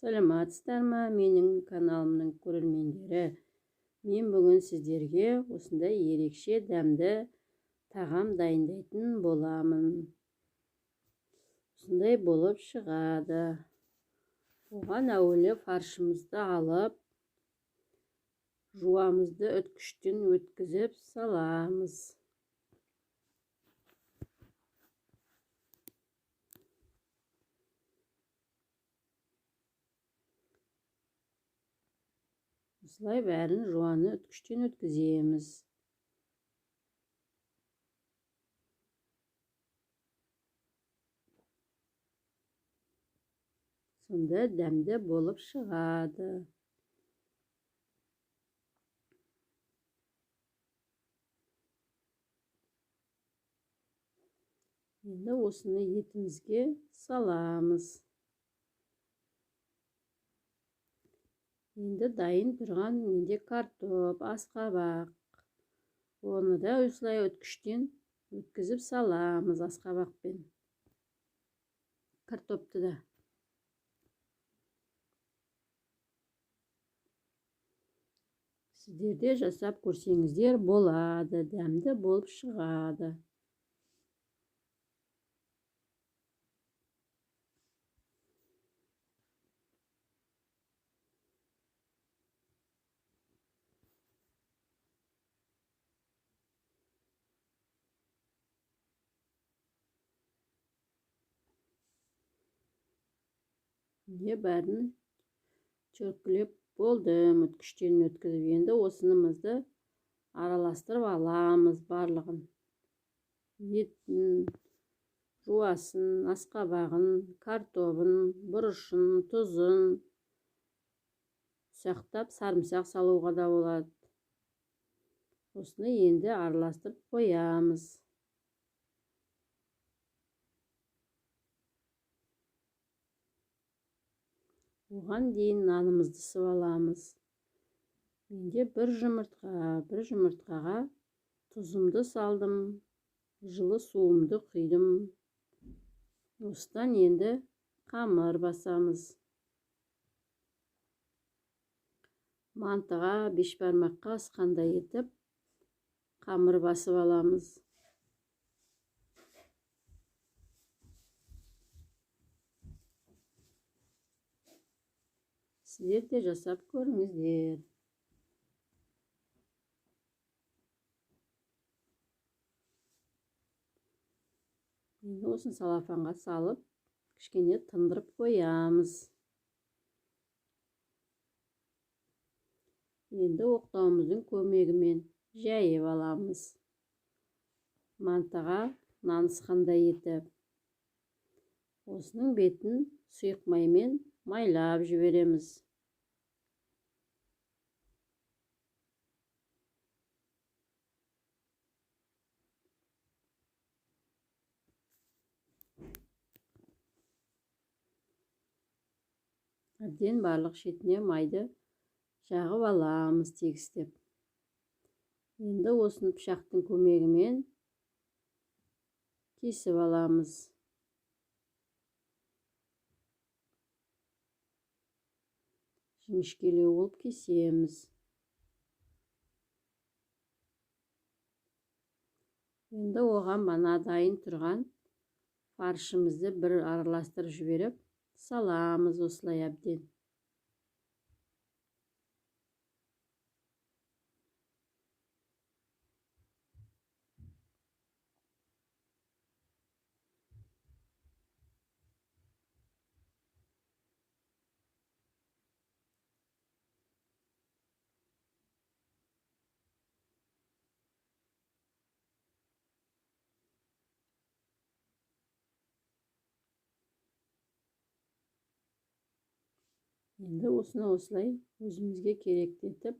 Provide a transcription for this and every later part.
Саламатсыздар ма, менің каналымның көрермендері? Мен бүгін сіздерге осындай ерекше дәмді тағам дайындайтын боламын. Осындай болып шығады. Оған әуелі фаршымызды алып, жуамызды үткіштен өткізіп саламыз. Осылай бәрін жуаны үткіштен өткіземіз. Сонда дәмді болып шығады. Енді осыны етімізге саламыз. Енді дайын тұрған менде картоп, асқабақ. Оны да осылай өткіштен өткізіп саламыз асқабақпен. Картопты да. Сіздер де жасап көрсеңіздер болады, дәмді болып шығады. Міне бәрін чөкілеп болдым, өткіштен өткізіп. Енді осынымызды араластырып аламыз барлығын. Етін, жуасын, асқабағын, картопын, бұрышын, тұзын. Ұсақтап сарымсақ салуға да болады. Осыны енді араластырып қоямыз. Оған дейін нанымызды сыvaламыз. Менде бір жұмыртқаға тұзымды салдым, жылы суымды құйдым. Осыдан енді қамыр басамыз. Мантыға, бешбармаққа асқандай етіп қамыр басып аламыз. Сіздер де жасап көріңіздер. Енді осын салафанға салып, кішкене тындырып қоямыз. Енді оқтауымыздың көмегімен жайып аламыз. Мантыға нанысқандай етіп. Осының бетін сұйық маймен майлап жібереміз. Әбден барлық шетіне майды жағып аламыз тегістеп. Енді осыны пышақтың көмегімен кесіп аламыз. Жіңішкелеу болып кесеміз. Енді оған мана дайын тұрған фаршымызды бір араластырып жіберіп саламыз осылай әбден. Енді осыны осылай өзімізге керекті етіп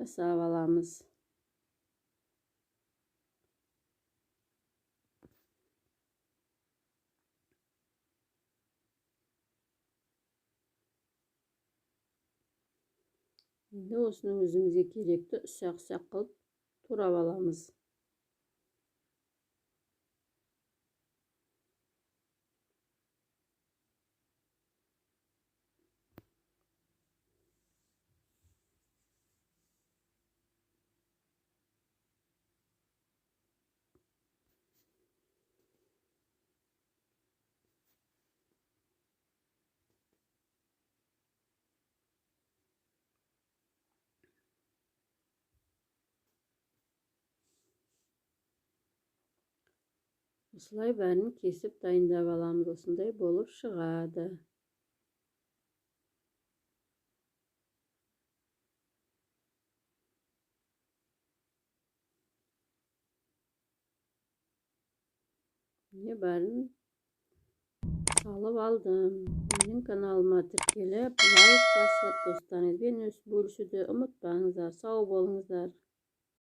жасап аламыз. Енді осыны өзімізге керекті ұсақ-ұсақ қылып турап аламыз. Осылай бәрін кесіп дайындап аламыз. Осындай болып шығады. Міне бәрін салып алдым. Менің каналыма тіркеліп, лайк басып, достарыңызбен бөлісуді ұмытпаңыздар. Сау болыңыздар.